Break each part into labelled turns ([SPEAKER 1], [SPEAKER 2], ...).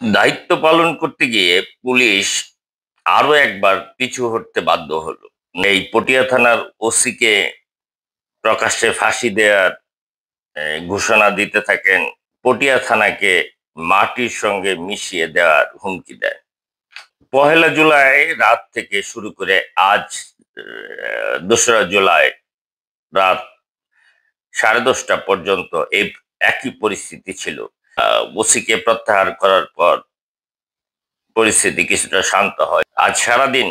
[SPEAKER 1] দায়িত্ব পালন করতে গিয়ে পুলিশ আরো একবার পিছু হটতে বাধ্য হলো। এই পটিয়া থানার ওসিকে প্রকাশ্যে ফাঁসি দেওয়ার ঘোষণা দিতে থাকেন, পটিয়া থানাকে মাটির সঙ্গে মিশিয়ে দেওয়ার হুমকি দেয়। 1 জুলাই রাত থেকে শুরু করে আজ 2রা জুলাই রাত 10:30 পর্যন্ত এই একই পরিস্থিতি ছিল। ওসিকে প্রত্যাহার করার পর পরিস্থিতি কিছুটা শান্ত হয়। আজ সারাদিন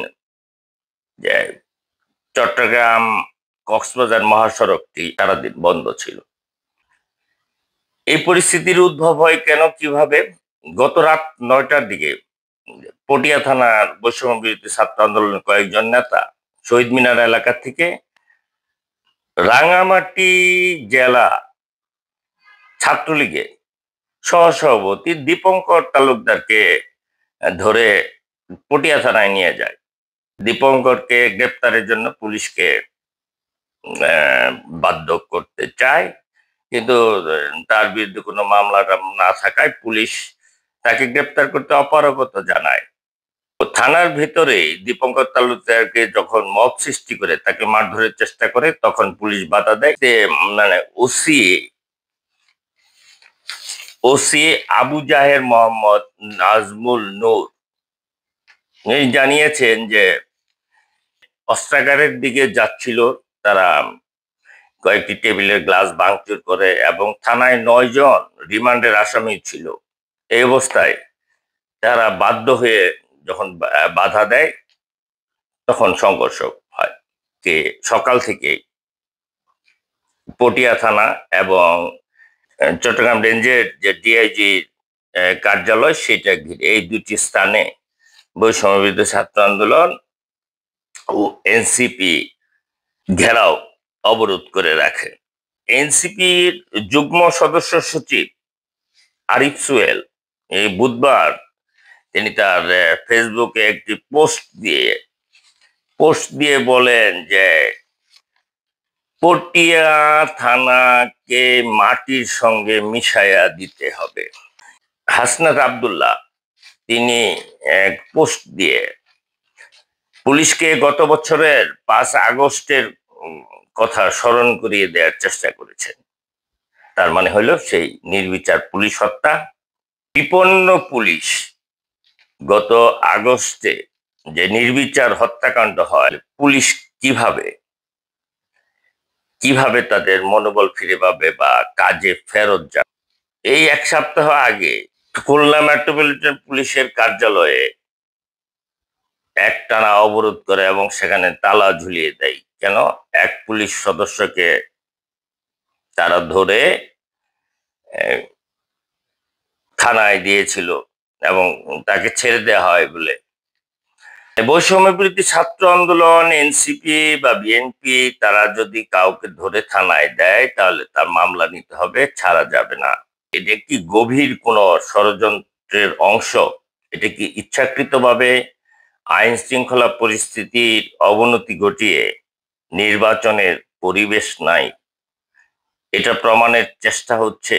[SPEAKER 1] যে চট্টগ্রাম কক্সবাজার মহাসড়কটি সারাদিন বন্ধ ছিল। এই পরিস্থিতির উদ্ভব হয় কেন, কিভাবে? গত রাত 9টার দিকে পটিয়া থানার বৈষম্য বিরোধী ছাত্র আন্দোলনের কয়েকজন নেতা শহীদ মিনার এলাকা থেকে রাঙামাটি জেলা ছাত্রলীগের সহসভাপতি দীপঙ্কর তালুকদারকে ধরে পটিয়া থানায় নিয়ে যায়। দীপঙ্করকে গ্রেপ্তারের জন্য পুলিশকে বাধ্য করতে চায়, কিন্তু তার বিরুদ্ধে কোনো মামলা না থাকায় পুলিশ তাকে গ্রেপ্তার করতে অপারগতা জানায়। থানার ভেতরে দীপঙ্কর তালুকদারকে যখন মব সৃষ্টি করে তাকে মারধরের চেষ্টা করে, তখন পুলিশ বাধা দেয়। মানে ওসি ওসি আবু জাহের মোহাম্মদ নাজমুল নূর জানিয়েছেন যে অস্ত্রাগারের দিকে যাচ্ছিল তারা, কয়েকটি টেবিলের গ্লাস ভাঙচুর করে এবং থানায় 9 জন রিমান্ডের আসামি ছিল। এই অবস্থায় তারা বাধ্য হয়ে যখন বাধা দেয়, তখন সংঘর্ষ হয়। যে সকাল থেকে পটিয়া থানা এবং চট্টগ্রাম রেঞ্জের যে ডিআইজি কার্যালয়, সেটা ঘিরে এই দুটি স্থানে বৈষম্য বিরোধী ছাত্র আন্দোলন ও এনসিপি ঘেরাও অবরোধ করে রাখে। এনসিপির যুগ্ম সদস্য সচিব আরিফ সোহেল এই বুধবার তিনি তার ফেসবুকে একটি পোস্ট দিয়ে বলেন যে পটিয়া থানাকে মাটির সঙ্গে মিশাইয়া দিতে হবে। হাসনাত আব্দুল্লাহ তিনি এক পোস্ট দিয়ে পুলিশকে গত বছরের 5 আগস্টের কথা স্মরণ করিয়ে দেওয়ার চেষ্টা করেছেন। তার মানে হলো সেই নির্বিচার পুলিশ হত্যা। বিপন্ন পুলিশ গত আগস্টে যে নির্বিচার হত্যাকাণ্ড হয়, পুলিশ কিভাবে তাদের মনোবল ফিরে পাবে বা কাজে ফেরত যাবে? এই 1 সপ্তাহ আগে খুলনা মেট্রোপলিটন পুলিশের কার্যালয়ে একটানা অবরোধ করে এবং সেখানে তালা ঝুলিয়ে দেয়। কেন? এক পুলিশ সদস্যকে তারা ধরে থানায় দিয়েছিল এবং তাকে ছেড়ে দেওয়া হয় বলে। বৈষম্য বিরোধী ছাত্র আন্দোলন, এনসিপি বা বিএনপি তারা যদি কাউকে ধরে থানায় দেয়, তাহলে তার মামলা নিতে হবে, ছাড়া যাবে না। এটা কি গভীর কোনো ষড়যন্ত্রের অংশ? এটা কি ইচ্ছাকৃতভাবে আইন শৃঙ্খলা পরিস্থিতির অবনতি ঘটিয়ে নির্বাচনের পরিবেশ নাই, এটা প্রমাণের চেষ্টা হচ্ছে?